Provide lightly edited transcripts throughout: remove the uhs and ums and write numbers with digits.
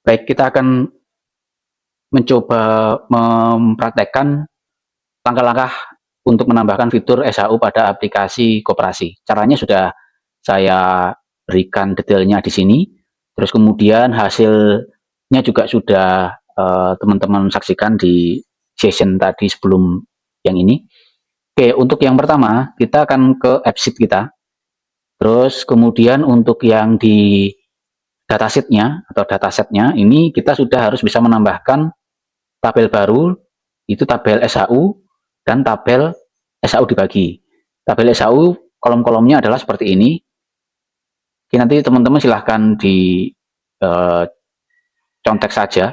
Baik, kita akan mencoba mempraktekkan langkah-langkah untuk menambahkan fitur SHU pada aplikasi koperasi. Caranya sudah saya berikan detailnya di sini. Terus kemudian hasilnya juga sudah teman-teman saksikan di session tadi sebelum yang ini. Oke, untuk yang pertama kita akan ke AppSheet kita. Terus kemudian untuk yang di datasheet-nya atau datasetnya ini kita sudah harus bisa menambahkan tabel baru, itu tabel SHU dan tabel SHU dibagi. Tabel SHU kolom-kolomnya adalah seperti ini. Oke, nanti teman-teman silahkan di contek saja.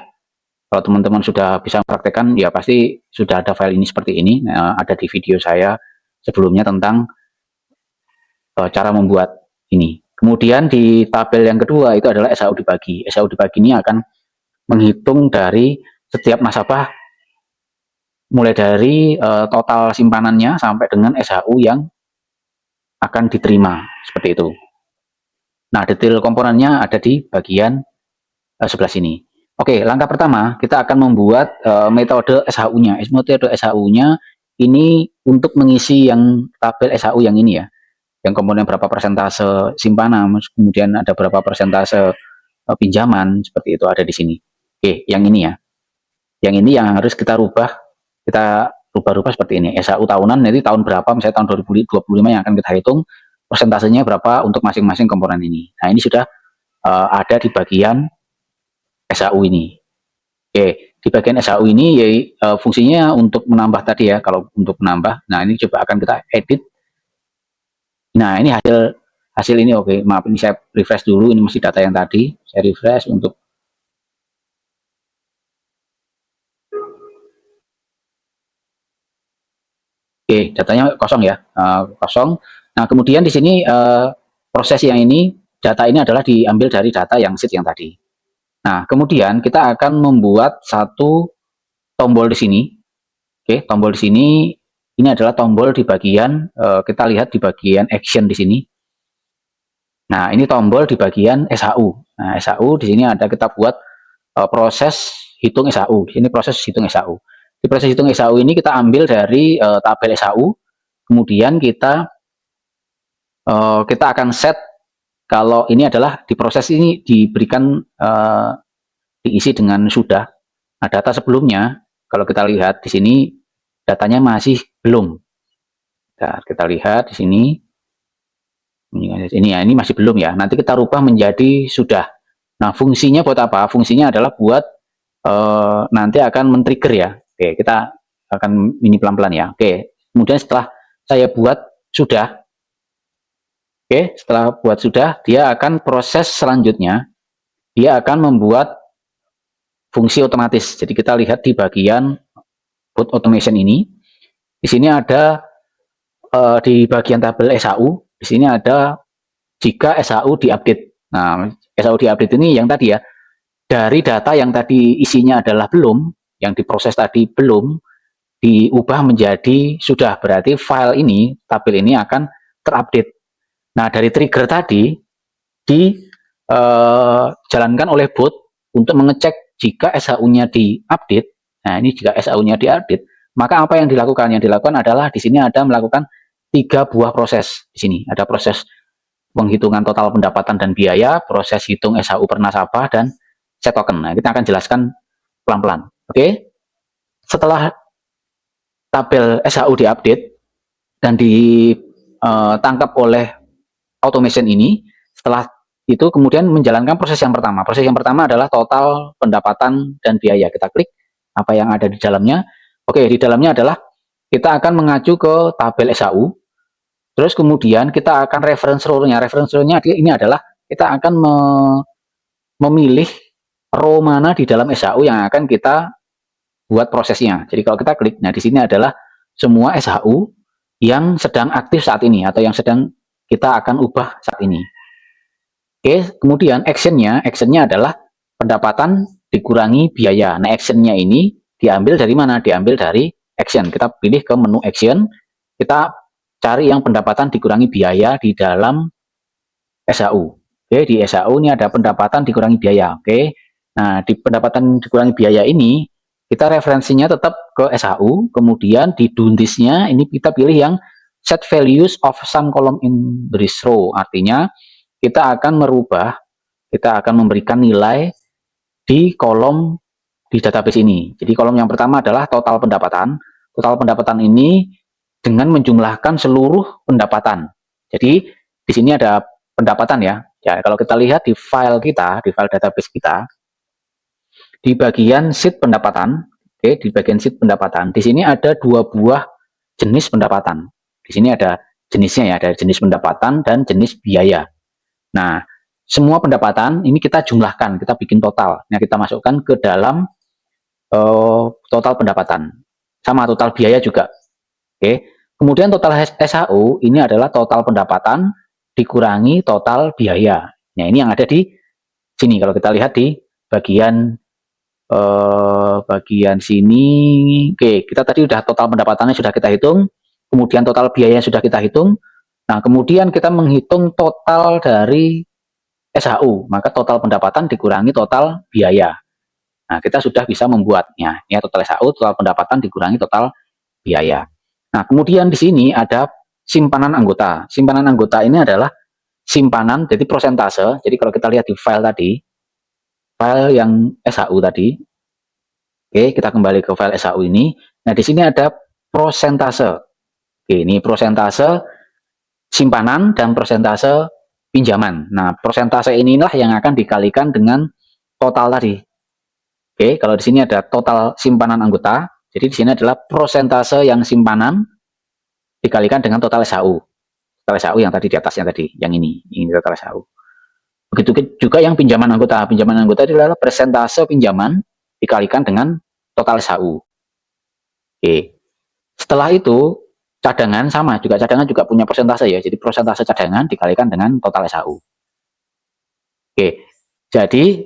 Kalau teman-teman sudah bisa mempraktekkan, ya pasti sudah ada file ini seperti ini. Ada di video saya sebelumnya tentang cara membuat ini. Kemudian di tabel yang kedua itu adalah SHU dibagi. SHU dibagi ini akan menghitung dari setiap nasabah mulai dari total simpanannya sampai dengan SHU yang akan diterima, seperti itu. Nah, detail komponennya ada di bagian sebelah sini. Oke, langkah pertama kita akan membuat metode SHU-nya. Metode SHU-nya ini untuk mengisi yang tabel SHU yang ini ya, yang komponen berapa persentase simpanan, kemudian ada berapa persentase pinjaman, seperti itu ada di sini. Oke, yang ini ya. Yang ini yang harus kita rubah seperti ini. SHU tahunan, nanti tahun berapa, misalnya tahun 2025 yang akan kita hitung, persentasenya berapa untuk masing-masing komponen ini. Nah, ini sudah ada di bagian SHU ini. Oke, di bagian SHU ini ya, fungsinya untuk menambah tadi ya, kalau untuk menambah. Nah, ini coba akan kita edit. Nah, ini hasil ini oke. Maaf, ini saya refresh dulu, ini masih data yang tadi. Saya refresh untuk oke, datanya kosong ya, kosong. Nah, kemudian di sini proses yang ini, data ini adalah diambil dari data yang sheet yang tadi. Nah, kemudian kita akan membuat satu tombol di sini. Oke, tombol di sini ini adalah tombol di bagian kita lihat di bagian action di sini. Nah, ini tombol di bagian SHU. Nah, SHU di sini ada kita buat proses hitung SHU. Di sini proses hitung SHU. Di proses hitung SHU ini kita ambil dari tabel SHU. Kemudian kita akan set kalau ini adalah di proses ini diberikan diisi dengan sudah. Nah, data sebelumnya kalau kita lihat di sini datanya masih belum. Nah, kita lihat di sini ini ya, ini masih belum ya. Nanti kita rubah menjadi sudah. Nah, fungsinya buat apa? Fungsinya adalah buat nanti akan men-trigger ya. Oke, kita akan ini pelan-pelan ya. Oke, kemudian setelah saya buat sudah, oke, setelah buat sudah, dia akan proses selanjutnya, dia akan membuat fungsi otomatis. Jadi kita lihat di bagian bot automation ini, di sini ada di bagian tabel SHU, di sini ada jika SHU diupdate. Nah, SHU diupdate ini yang tadi ya, dari data yang tadi isinya adalah belum, yang diproses tadi belum, diubah menjadi sudah, berarti file ini, tabel ini akan terupdate. Nah, dari trigger tadi dijalankan oleh bot untuk mengecek jika SHU-nya diupdate. Nah, ini jika SHU-nya diupdate, maka apa yang dilakukan? Yang dilakukan adalah di sini ada melakukan 3 buah proses. Di sini ada proses penghitungan total pendapatan dan biaya, proses hitung SHU per nasabah, dan set token. Nah, kita akan jelaskan pelan-pelan. Oke? Setelah tabel SHU diupdate dan ditangkap oleh automation ini, setelah itu kemudian menjalankan proses yang pertama. Proses yang pertama adalah total pendapatan dan biaya. Kita klik apa yang ada di dalamnya. Oke, di dalamnya adalah kita akan mengacu ke tabel SHU. Terus kemudian kita akan reference row-nya. Reference row-nya ini adalah kita akan memilih row mana di dalam SHU yang akan kita buat prosesnya. Jadi kalau kita klik, nah di sini adalah semua SHU yang sedang aktif saat ini atau yang sedang kita akan ubah saat ini. Oke, kemudian actionnya adalah pendapatan dikurangi biaya. Nah, actionnya ini diambil dari mana? Diambil dari action. Kita pilih ke menu action, kita cari yang pendapatan dikurangi biaya di dalam SHU. Oke, di SHU ini ada pendapatan dikurangi biaya. Oke, Nah, di pendapatan dikurangi biaya ini, kita referensinya tetap ke SHU, kemudian di DUNTIS-nya ini kita pilih yang set values of some column in this row. Artinya, kita akan memberikan nilai di kolom di database ini. Jadi kolom yang pertama adalah total pendapatan. Total pendapatan ini dengan menjumlahkan seluruh pendapatan. Jadi di sini ada pendapatan ya. Ya, kalau kita lihat di file kita, di file database kita, di bagian sheet pendapatan, oke, di bagian sheet pendapatan, di sini ada dua buah jenis pendapatan. Di sini ada jenisnya ya, ada jenis pendapatan dan jenis biaya. Nah, semua pendapatan ini kita jumlahkan, kita bikin total. Nah, kita masukkan ke dalam total pendapatan. Sama total biaya juga. Oke. Kemudian total SHU ini adalah total pendapatan dikurangi total biaya. Nah, ini yang ada di sini. Kalau kita lihat di bagian sini, oke, kita tadi udah total pendapatannya sudah kita hitung, kemudian total biaya sudah kita hitung. Nah, kemudian kita menghitung total dari SHU, maka total pendapatan dikurangi total biaya. Nah, kita sudah bisa membuatnya. Ya, total SHU, total pendapatan dikurangi total biaya. Nah, kemudian di sini ada simpanan anggota. Simpanan anggota ini adalah simpanan, jadi prosentase. Jadi kalau kita lihat di file tadi, file yang SHU tadi, oke, kita kembali ke file SHU ini. Nah, di sini ada prosentase. Oke, ini prosentase simpanan dan prosentase pinjaman. Nah, prosentase inilah yang akan dikalikan dengan total tadi. Oke, kalau di sini ada total simpanan anggota, jadi di sini adalah prosentase yang simpanan dikalikan dengan total SHU. Total SHU yang tadi di atasnya tadi, yang ini total SHU. Begitu juga yang pinjaman anggota. Pinjaman anggota itu adalah persentase pinjaman dikalikan dengan total SHU. Oke. Setelah itu cadangan sama juga, cadangan juga punya persentase ya. Jadi persentase cadangan dikalikan dengan total SHU. Oke. Jadi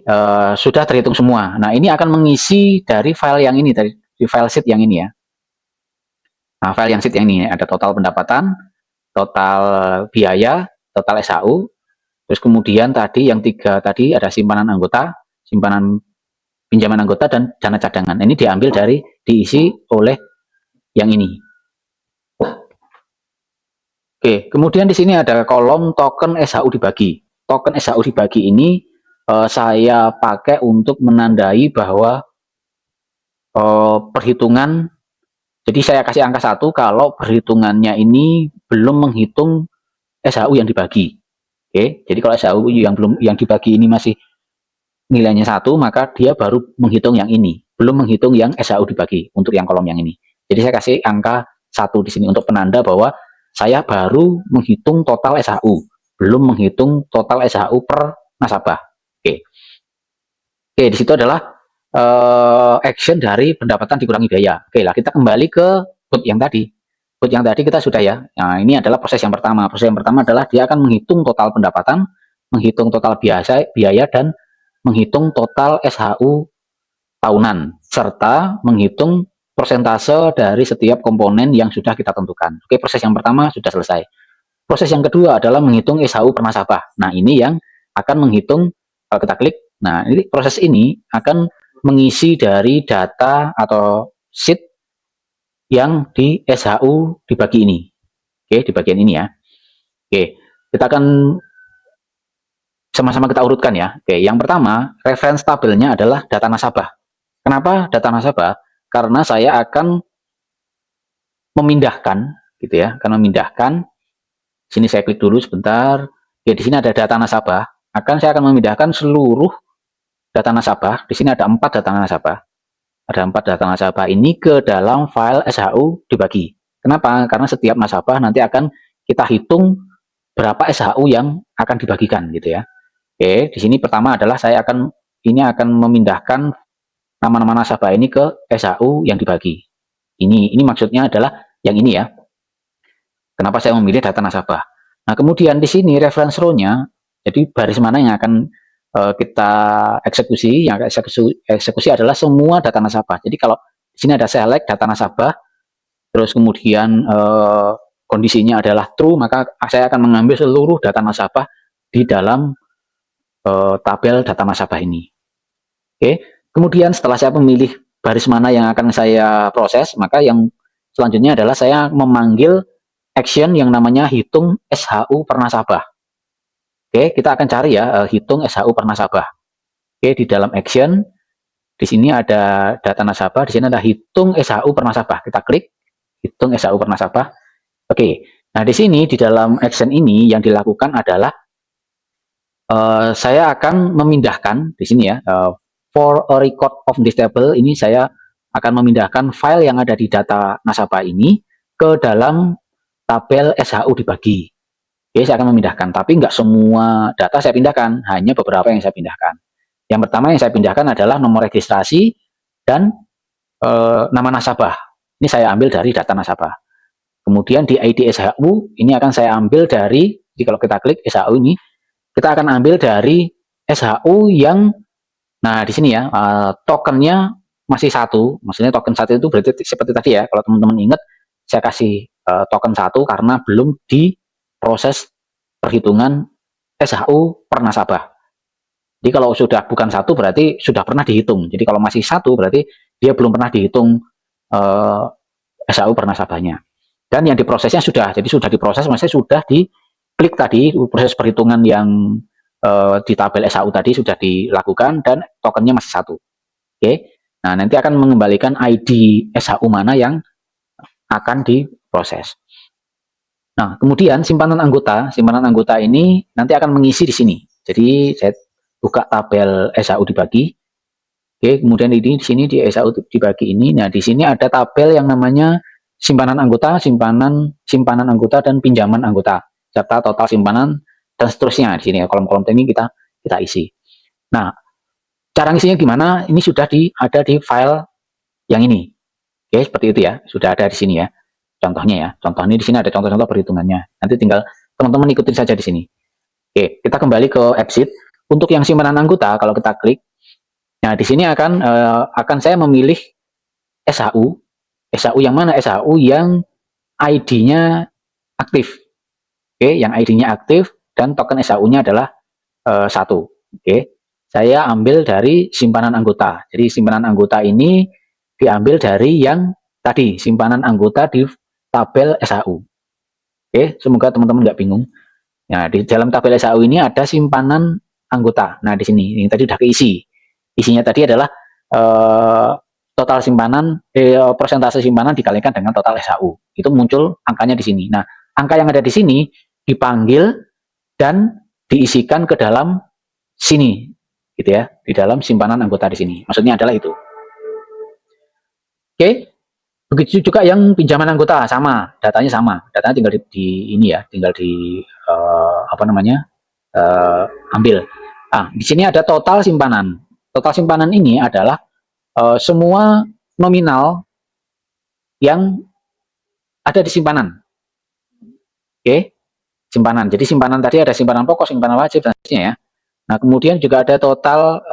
sudah terhitung semua. Nah, ini akan mengisi dari file yang ini, dari file sheet yang ini ya. Nah, file yang sheet yang ini ada total pendapatan, total biaya, total SHU, terus kemudian tadi yang tiga tadi ada simpanan anggota, simpanan pinjaman anggota, dan dana cadangan. Ini diambil dari, diisi oleh yang ini. Oke, kemudian di sini ada kolom token SHU dibagi. Token SHU dibagi ini saya pakai untuk menandai bahwa perhitungan, jadi saya kasih angka 1 kalau perhitungannya ini belum menghitung SHU yang dibagi. Oke, jadi kalau SHU yang dibagi ini masih nilainya 1, maka dia baru menghitung yang ini, belum menghitung yang SHU dibagi untuk yang kolom yang ini. Jadi saya kasih angka 1 di sini untuk penanda bahwa saya baru menghitung total SHU, belum menghitung total SHU per nasabah. Oke. Oke, di situ adalah action dari pendapatan dikurangi biaya. Oke lah, kita kembali ke code yang tadi. Code yang tadi kita sudah ya. Nah, ini adalah proses yang pertama. Proses yang pertama adalah dia akan menghitung total pendapatan, menghitung total biaya, dan menghitung total SHU tahunan, serta menghitung persentase dari setiap komponen yang sudah kita tentukan. Oke, proses yang pertama sudah selesai. Proses yang kedua adalah menghitung SHU per nasabah. Nah, ini yang akan menghitung, kalau kita klik, nah ini proses ini akan mengisi dari data atau sheet yang di SHU dibagi ini. Oke, di bagian ini ya. Oke, kita akan sama-sama kita urutkan ya. Oke, yang pertama, reference tabelnya adalah data nasabah. Kenapa data nasabah? Karena saya akan memindahkan, gitu ya, akan memindahkan. Sini saya klik dulu sebentar. Ya, di sini ada data nasabah. Saya akan memindahkan seluruh data nasabah. Di sini ada 4 data nasabah. Ada 4 data nasabah ini ke dalam file SHU dibagi. Kenapa? Karena setiap nasabah nanti akan kita hitung berapa SHU yang akan dibagikan, gitu ya. Oke, di sini pertama adalah saya akan memindahkan nama-nama nasabah ini ke SHU yang dibagi. Ini maksudnya adalah yang ini ya. Kenapa saya memilih data nasabah? Nah, kemudian di sini reference row-nya, jadi baris mana yang akan kita eksekusi? Yang eksekusi adalah semua data nasabah. Jadi kalau di sini ada select data nasabah, terus kemudian kondisinya adalah true, maka saya akan mengambil seluruh data nasabah di dalam tabel data nasabah ini. Oke, kemudian setelah saya memilih baris mana yang akan saya proses, maka yang selanjutnya adalah saya memanggil action yang namanya hitung SHU per nasabah. Oke, kita akan cari ya hitung SHU per nasabah. Oke, di dalam action di sini ada data nasabah, di sini ada hitung SHU per nasabah. Kita klik hitung SHU per nasabah. Oke, nah di sini di dalam action ini yang dilakukan adalah saya akan memindahkan di sini ya, for a record of this table ini saya akan memindahkan file yang ada di data nasabah ini ke dalam tabel SHU dibagi. Oke, saya akan memindahkan, tapi nggak semua data saya pindahkan, hanya beberapa yang saya pindahkan. Yang pertama yang saya pindahkan adalah nomor registrasi dan nama nasabah. Ini saya ambil dari data nasabah. Kemudian di ID SHU ini akan saya ambil dari, jadi kalau kita klik SHU ini, kita akan ambil dari SHU yang, nah di sini ya, tokennya masih satu, maksudnya token satu itu berarti seperti tadi ya, kalau teman-teman ingat, saya kasih token satu karena belum diproses perhitungan SHU per nasabah. Jadi kalau sudah bukan satu berarti sudah pernah dihitung. Jadi kalau masih satu berarti dia belum pernah dihitung SHU per nasabahnya. Dan yang diprosesnya sudah, jadi sudah diproses, maksudnya sudah diklik tadi, proses perhitungan yang di tabel SHU tadi sudah dilakukan dan tokennya masih satu. Oke, nah nanti akan mengembalikan ID SHU mana yang akan diproses. Nah, kemudian simpanan anggota ini nanti akan mengisi di sini. Jadi saya buka tabel SHU dibagi. Oke, kemudian di sini di SHU dibagi ini, nah di sini ada tabel yang namanya simpanan anggota dan pinjaman anggota, serta total simpanan dan seterusnya. Di sini ya, kolom-kolom ini kita isi. Nah, cara ngisinya gimana? Ini sudah ada di file yang ini. Oke, seperti itu ya, sudah ada di sini ya. Contohnya ya, contoh ini di sini ada contoh-contoh perhitungannya. Nanti tinggal teman-teman ikutin saja di sini. Oke, kita kembali ke exit. Untuk yang simpanan anggota, kalau kita klik, nah di sini akan saya memilih SHU. SHU yang mana? SHU yang ID-nya aktif. Oke, yang ID-nya aktif dan token SHU-nya adalah 1. Oke, saya ambil dari simpanan anggota. Jadi simpanan anggota ini diambil dari yang tadi, simpanan anggota di tabel SHU. Oke, semoga teman-teman nggak bingung. Nah, di dalam tabel SHU ini ada simpanan anggota. Nah, di sini ini tadi udah keisi. Isinya tadi adalah total simpanan, persentase simpanan dikalikan dengan total SHU. Itu muncul angkanya di sini. Nah, angka yang ada di sini dipanggil dan diisikan ke dalam sini, gitu ya, di dalam simpanan anggota di sini. Maksudnya adalah itu. Oke, begitu juga yang pinjaman anggota, sama, datanya sama. Datanya tinggal di ini ya, tinggal di ambil. Nah, di sini ada total simpanan. Total simpanan ini adalah semua nominal yang ada di simpanan. Oke, simpanan. Jadi simpanan tadi ada simpanan pokok, simpanan wajib, dan seterusnya ya. Nah, kemudian juga ada total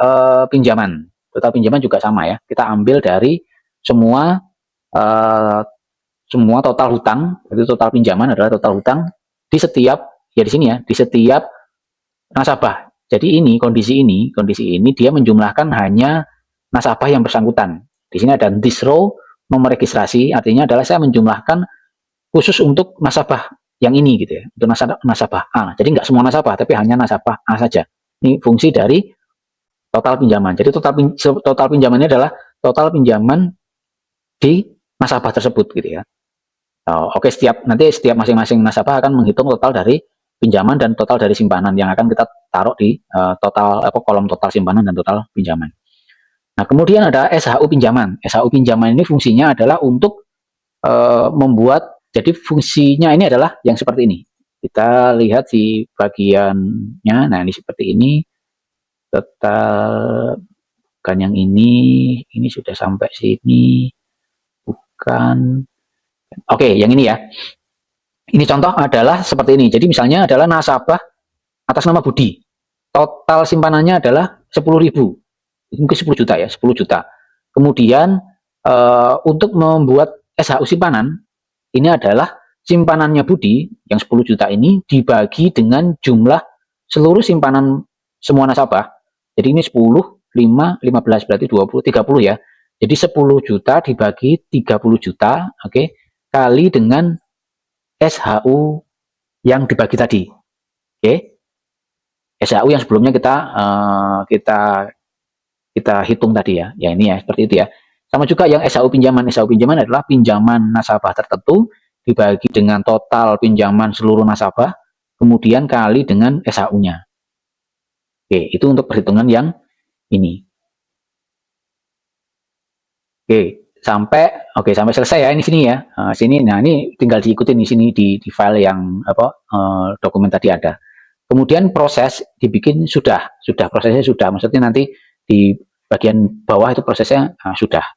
pinjaman. Total pinjaman juga sama ya. Kita ambil dari semua total hutang. Jadi total pinjaman adalah total hutang di setiap, ya di sini ya, di setiap nasabah. Jadi kondisi ini dia menjumlahkan hanya nasabah yang bersangkutan. Di sini ada this row nomor registrasi, artinya adalah saya menjumlahkan khusus untuk nasabah yang ini gitu ya, untuk nasabah A. Jadi nggak semua nasabah, tapi hanya nasabah A saja. Ini fungsi dari total pinjaman. Jadi total pinjamannya adalah total pinjaman di nasabah tersebut gitu ya. Oke, nanti setiap masing-masing nasabah akan menghitung total dari pinjaman dan total dari simpanan yang akan kita taruh di kolom total simpanan dan total pinjaman. Nah, kemudian ada SHU pinjaman. SHU pinjaman ini fungsinya adalah untuk membuat, jadi fungsinya ini adalah yang seperti ini. Kita lihat di bagiannya, nah ini seperti ini. Total, bukan yang ini sudah sampai sini. Bukan. Oke, yang ini ya. Ini contoh adalah seperti ini. Jadi misalnya adalah nasabah atas nama Budi. Total simpanannya adalah 10.000. Mungkin 10 juta ya, 10 juta. Kemudian untuk membuat SHU simpanan, ini adalah simpanannya Budi yang 10 juta ini dibagi dengan jumlah seluruh simpanan semua nasabah. Jadi ini 10 5, 15 berarti 20, 30 ya. Jadi 10 juta dibagi 30 juta, oke, kali dengan SHU yang dibagi tadi. Oke. SHU yang sebelumnya kita hitung tadi ya. Ya ini ya, seperti itu ya. Sama juga yang SHU pinjaman. SHU pinjaman adalah pinjaman nasabah tertentu dibagi dengan total pinjaman seluruh nasabah, kemudian kali dengan SHU-nya. Oke, itu untuk perhitungan yang ini. Oke, sampai selesai ya ini sini ya. Sini, nah ini tinggal diikutin di sini di file yang dokumen tadi ada. Kemudian proses dibikin sudah prosesnya sudah. Maksudnya nanti di bagian bawah itu prosesnya sudah.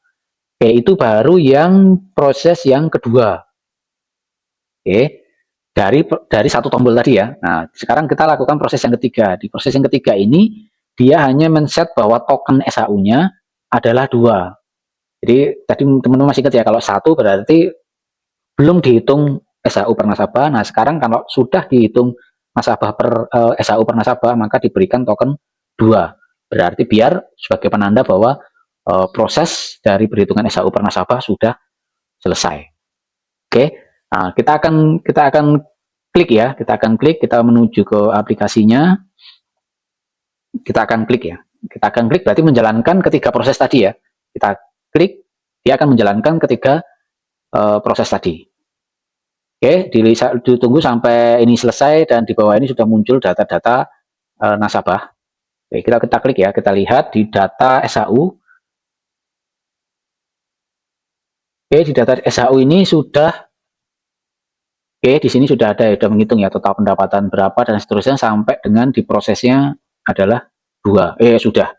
Oke, itu baru yang proses yang kedua. Oke, dari satu tombol tadi ya. Nah, sekarang kita lakukan proses yang ketiga. Di proses yang ketiga ini dia hanya men-set bahwa token SHU-nya adalah 2. Jadi tadi teman-teman masih ingat ya, kalau 1 berarti belum dihitung SHU per nasabah. Nah, sekarang kalau sudah dihitung nasabah SHU per nasabah, maka diberikan token 2. Berarti biar sebagai penanda bahwa proses dari perhitungan SHU per nasabah sudah selesai. Oke. Nah, kita akan klik ya, kita menuju ke aplikasinya. Kita akan klik ya. Kita akan klik berarti menjalankan ketiga proses tadi ya. Kita klik, dia akan menjalankan ketiga proses tadi. Oke, ditunggu sampai ini selesai dan di bawah ini sudah muncul data-data nasabah. Oke, kita klik ya, kita lihat di data SHU. Oke, di data SHU ini sudah, oke, di sini sudah ada ya, sudah menghitung ya total pendapatan berapa dan seterusnya sampai dengan di prosesnya adalah 2. Sudah.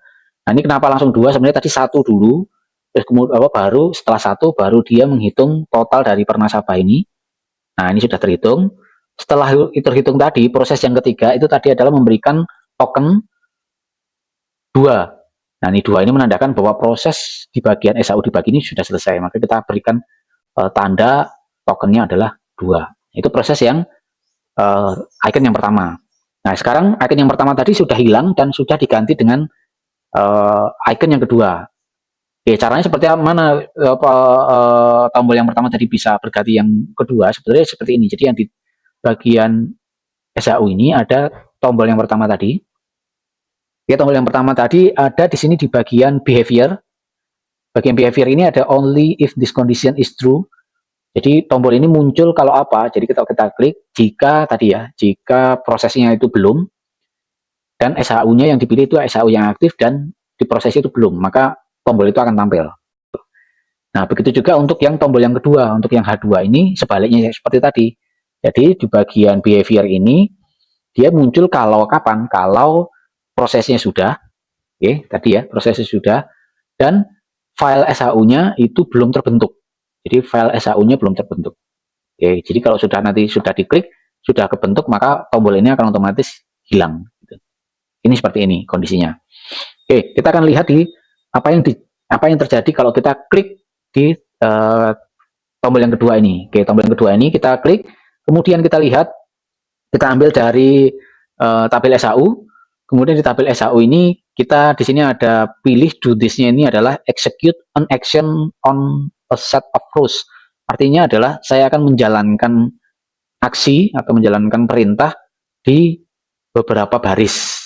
Nah, ini kenapa langsung 2? Sebenarnya tadi 1 dulu, terus kemudian baru setelah 1 baru dia menghitung total dari per nasabah ini. Nah, ini sudah terhitung. Setelah itu terhitung tadi, proses yang ketiga itu tadi adalah memberikan token 2. Nah, ini 2 ini menandakan bahwa proses di bagian SHU dibagi ini sudah selesai. Maka kita berikan tanda tokennya adalah 2. Itu proses yang icon yang pertama. Nah, sekarang icon yang pertama tadi sudah hilang dan sudah diganti dengan icon yang kedua. Oke, caranya seperti mana tombol yang pertama tadi bisa berganti yang kedua? Sebenarnya seperti ini. Jadi yang di bagian SHU ini ada tombol yang pertama tadi. Ya, tombol yang pertama tadi ada di sini di bagian behavior. Bagian behavior ini ada only if this condition is true. Jadi tombol ini muncul kalau apa? Jadi kita klik jika tadi ya, jika prosesnya itu belum dan SHU-nya yang dipilih itu SHU yang aktif dan diproses itu belum, maka tombol itu akan tampil. Nah, begitu juga untuk yang tombol yang kedua, untuk yang H2 ini sebaliknya seperti tadi. Jadi di bagian behavior ini dia muncul kalau kapan? Kalau prosesnya sudah, tadi ya, prosesnya sudah dan file SHU-nya itu belum terbentuk. Jadi file SHU-nya belum terbentuk. Jadi kalau sudah nanti sudah diklik, sudah kebentuk, maka tombol ini akan otomatis hilang. Ini seperti ini kondisinya. Kita akan lihat di apa yang terjadi kalau kita klik di tombol yang kedua ini. Tombol yang kedua ini kita klik, kemudian kita lihat, kita ambil dari tabel SHU, kemudian di tabel SHU ini kita di sini ada pilih do this-nya ini adalah execute an action on a set of rows. Artinya adalah saya akan menjalankan aksi atau menjalankan perintah di beberapa baris.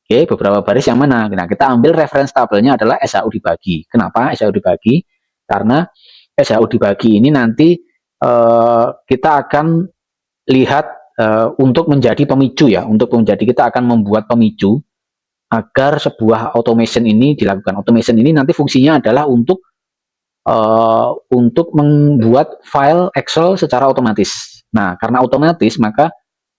Beberapa baris yang mana? Nah, kita ambil reference tabelnya adalah SHU dibagi. Kenapa SHU dibagi? Karena SHU dibagi ini nanti kita akan lihat untuk menjadi pemicu ya. Untuk menjadi kita akan membuat pemicu agar sebuah automation ini dilakukan. Automation ini nanti fungsinya adalah untuk membuat file Excel secara otomatis. Nah, karena otomatis maka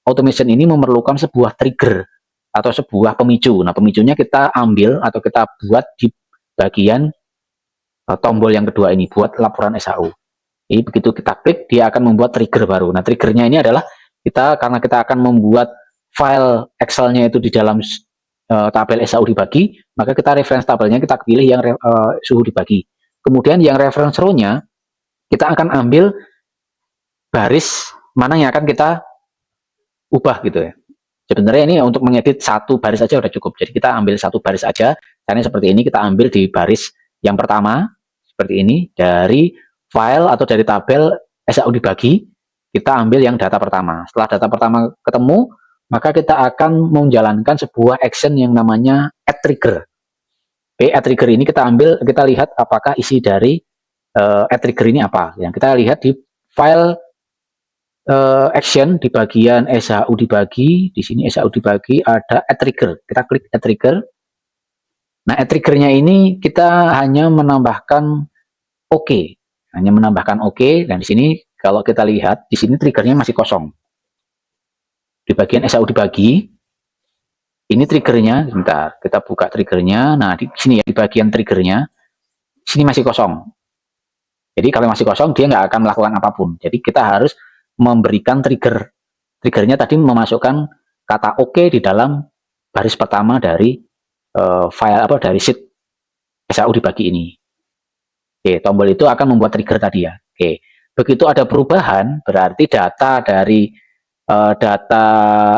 automation ini memerlukan sebuah trigger atau sebuah pemicu. Nah, pemicunya kita ambil atau kita buat di bagian tombol yang kedua ini, buat laporan SHU. Jadi begitu kita klik, dia akan membuat trigger baru. Nah, triggernya ini adalah karena kita akan membuat file Excel-nya itu di dalam tabel SHU dibagi, maka kita reference tabelnya kita pilih yang suhu dibagi. Kemudian yang reference row-nya, kita akan ambil baris mana yang akan kita ubah gitu ya. Sebenarnya ini untuk mengedit satu baris aja udah cukup. Jadi kita ambil satu baris aja, Caranya seperti ini, kita ambil di baris yang pertama seperti ini, dari file atau dari tabel SAU dibagi, kita ambil yang data pertama. Setelah data pertama ketemu, maka kita akan menjalankan sebuah action yang namanya add trigger. Oke, add trigger ini kita ambil, kita lihat apakah isi dari add trigger ini apa. Yang kita lihat di file action di bagian SHU dibagi, di sini SHU dibagi ada add trigger. Kita klik add trigger. Nah, add triggernya ini kita hanya menambahkan OK, hanya menambahkan OK. Dan di sini kalau kita lihat di sini triggernya masih kosong. Di bagian SHU dibagi, ini triggernya. Sebentar, kita buka triggernya. Nah, di sini ya, di bagian triggernya, sini masih kosong. Jadi kalau masih kosong dia nggak akan melakukan apapun. Jadi kita harus memberikan trigger. Triggernya tadi memasukkan kata OK di dalam baris pertama dari file apa dari sheet SAU dibagi ini. Oke, tombol itu akan membuat trigger tadi ya. Oke, begitu ada perubahan berarti data dari data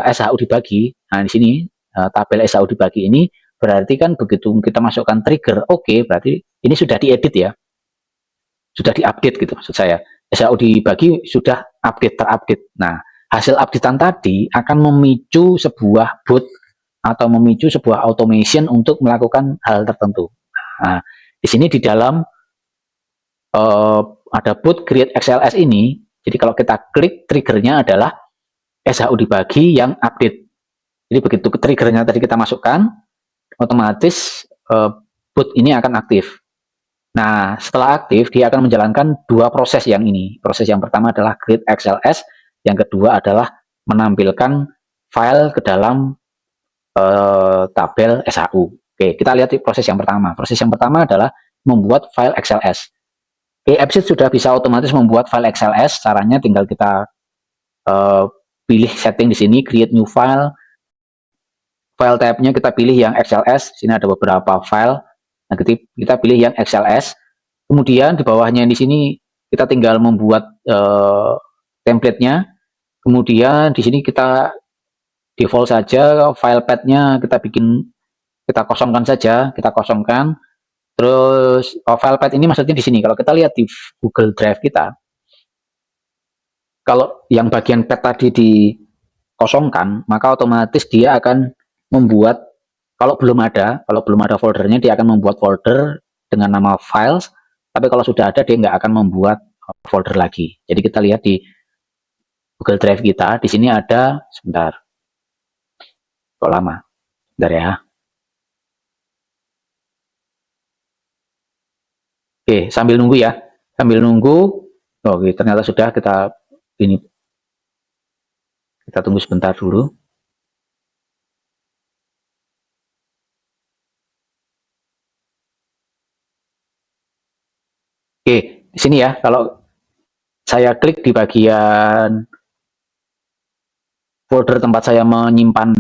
SAU dibagi. Nah di sini tabel SAU dibagi ini berarti kan begitu kita masukkan trigger OK, berarti ini sudah diedit ya. Sudah diupdate gitu maksud saya. SAU dibagi sudah terupdate. Nah, hasil updatean tadi akan memicu sebuah bot atau memicu sebuah automation untuk melakukan hal tertentu. Nah, di sini di dalam ada bot create XLS ini. Jadi kalau kita klik, triggernya adalah SAU dibagi yang update. Jadi begitu triggernya tadi kita masukkan, otomatis bot ini akan aktif. Nah, setelah aktif, dia akan menjalankan dua proses yang ini. Proses yang pertama adalah create XLS, yang kedua adalah menampilkan file ke dalam tabel SHU. Oke, kita lihat proses yang pertama. Proses yang pertama adalah membuat file XLS. Oke, AppSheet sudah bisa otomatis membuat file XLS. Caranya tinggal kita pilih setting di sini, create new file. File type-nya kita pilih yang XLS. Sini ada beberapa file. Nah, kita pilih yang XLS. Kemudian di bawahnya di sini kita tinggal membuat template-nya. Kemudian di sini kita default saja file path-nya kita kosongkan saja, kita kosongkan. Terus file path ini maksudnya di sini. Kalau kita lihat di Google Drive kita, kalau yang bagian path tadi dikosongkan, maka otomatis dia akan membuat kalau belum ada foldernya, dia akan membuat folder dengan nama files. Tapi kalau sudah ada, dia nggak akan membuat folder lagi. Jadi kita lihat di Google Drive kita, di sini ada, sebentar, kok lama, sebentar ya. Oke, sambil nunggu ya, sambil nunggu. Oke, ternyata sudah kita tunggu sebentar dulu. Oke, di sini ya, kalau saya klik di bagian folder tempat saya menyimpan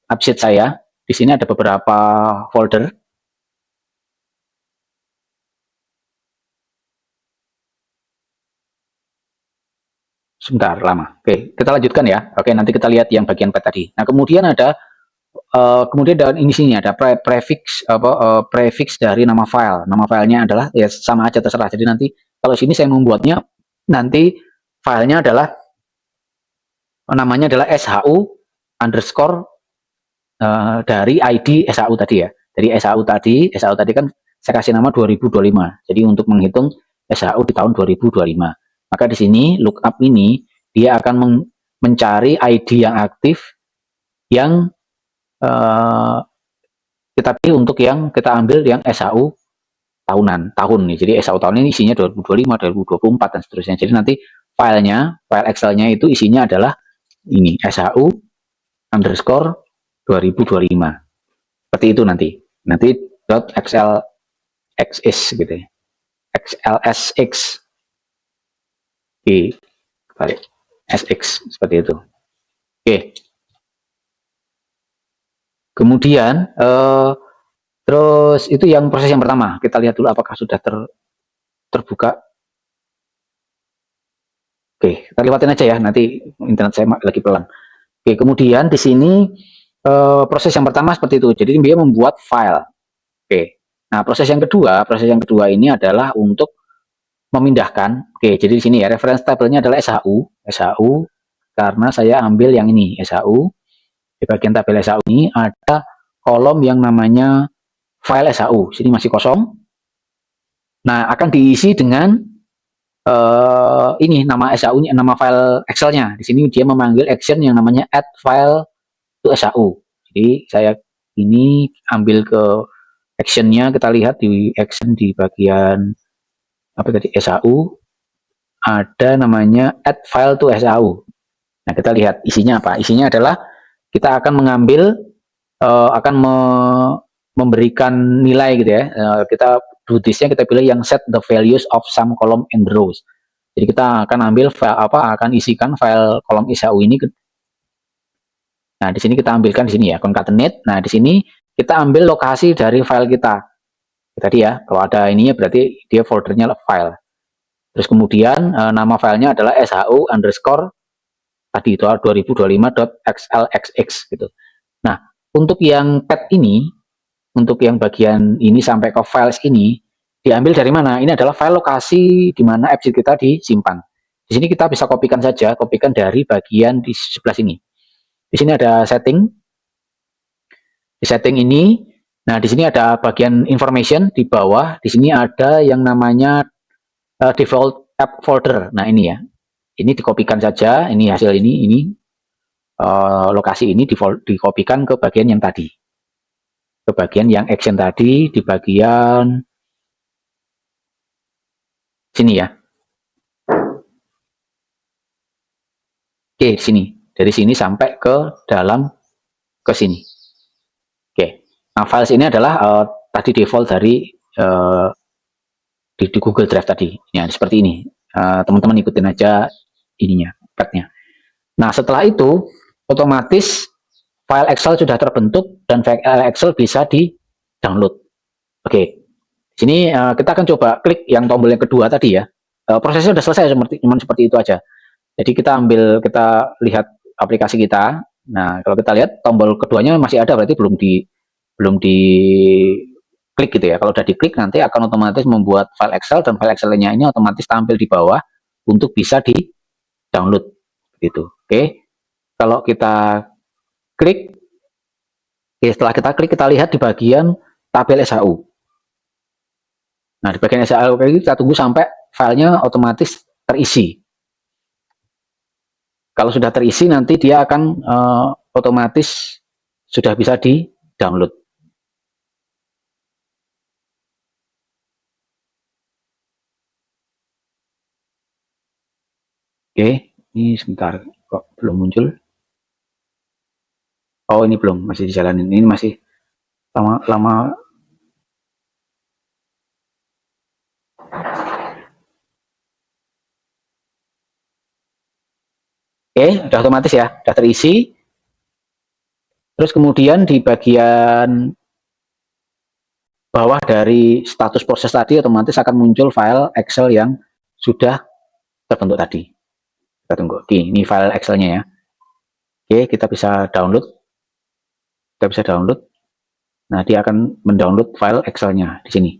AppSheet saya, di sini ada beberapa folder. Sebentar, lama. Oke, kita lanjutkan ya. Oke, nanti kita lihat yang bagian path tadi. Nah, kemudian ada ini sini ada prefix dari nama file. Nama filenya adalah ya sama aja terserah. Jadi nanti kalau sini saya membuatnya nanti filenya adalah namanya adalah SHU underscore dari ID SHU tadi ya. Dari SHU tadi kan saya kasih nama 2025. Jadi untuk menghitung SHU di tahun 2025. Maka di sini lookup ini dia akan mencari ID yang aktif yang kita pilih untuk yang kita ambil yang SHU tahun nih. Jadi SHU tahun ini isinya 2025, 2024 dan seterusnya. Jadi nanti file Excel-nya itu isinya adalah ini SHU underscore 2025. Seperti itu nanti. Nanti .xlsx gitu ya. XLSX. Oke, balik. SX seperti itu. Oke. Kemudian terus itu yang proses yang pertama. Kita lihat dulu apakah sudah terbuka. Oke, kita lewatin aja ya. Nanti internet saya lagi pelan. Oke, kemudian di sini proses yang pertama seperti itu. Jadi dia membuat file. Oke. Nah, proses yang kedua ini adalah untuk memindahkan. Oke, jadi di sini ya reference tabelnya adalah SHU, SHU karena saya ambil yang ini SHU. Di bagian tabel SHU ini ada kolom yang namanya file SHU. Sini masih kosong. Nah, akan diisi dengan ini nama SHU-nya, nama file Excel-nya. Di sini dia memanggil action yang namanya add file to SHU. Jadi saya ini ambil ke action-nya, kita lihat di action di bagian apa tadi SHU ada namanya add file to SHU. Nah, kita lihat isinya apa? Isinya adalah kita akan mengambil akan memberikan nilai gitu ya. Kita do this-nya kita pilih yang set the values of some column and rows. Jadi kita akan ambil file akan isikan file kolom SHU ini. Nah, di sini kita ambilkan di sini ya, concatenate. Nah, di sini kita ambil lokasi dari file kita. Tadi ya, kalau ada ininya berarti dia foldernya file. Terus kemudian nama filenya adalah shu underscore tadi itu 2025.xlxx gitu. Nah, untuk yang pet ini, untuk yang bagian ini sampai ke files ini, diambil dari mana? Ini adalah file lokasi di mana AppSheet kita disimpan. Di sini kita bisa kopikan saja, kopikan dari bagian di sebelah sini. Di sini ada setting. Di setting ini, nah di sini ada bagian information di bawah. Di sini ada yang namanya default app folder. Nah ini ya, ini dikopikan saja. Ini hasil ini lokasi ini dikopikan ke bagian yang tadi, ke bagian yang action tadi di bagian sini ya. Oke, sini. Dari sini sampai ke dalam ke sini. Oke. Nah, files ini adalah tadi default dari di Google Drive tadi. Ya, seperti ini. Teman-teman ikutin aja ininya, path-nya. Nah, setelah itu otomatis file Excel sudah terbentuk dan file Excel bisa di-download. Oke. Sini kita akan coba klik yang tombol yang kedua tadi ya. Prosesnya sudah selesai seperti itu aja. Jadi kita lihat aplikasi kita. Nah, kalau kita lihat tombol keduanya masih ada, berarti belum di klik gitu ya. Kalau udah diklik nanti akan otomatis membuat file Excel dan file Excel-nya ini otomatis tampil di bawah untuk bisa di-download gitu. Oke. Kalau kita klik, setelah kita klik kita lihat di bagian tabel SHU. Nah, di bagian SHU kita tunggu sampai filenya otomatis terisi. Kalau sudah terisi nanti dia akan otomatis sudah bisa di-download. Oke, ini sebentar kok belum muncul. Oh, ini belum, masih dijalanin. Ini masih lama. Oke, udah otomatis ya, udah terisi. Terus kemudian di bagian bawah dari status proses tadi otomatis akan muncul file Excel yang sudah terbentuk tadi. Kita tunggu. Oke, ini file Excel-nya ya. Oke, kita bisa download. Kita bisa download. Nah, dia akan mendownload file Excel-nya di sini.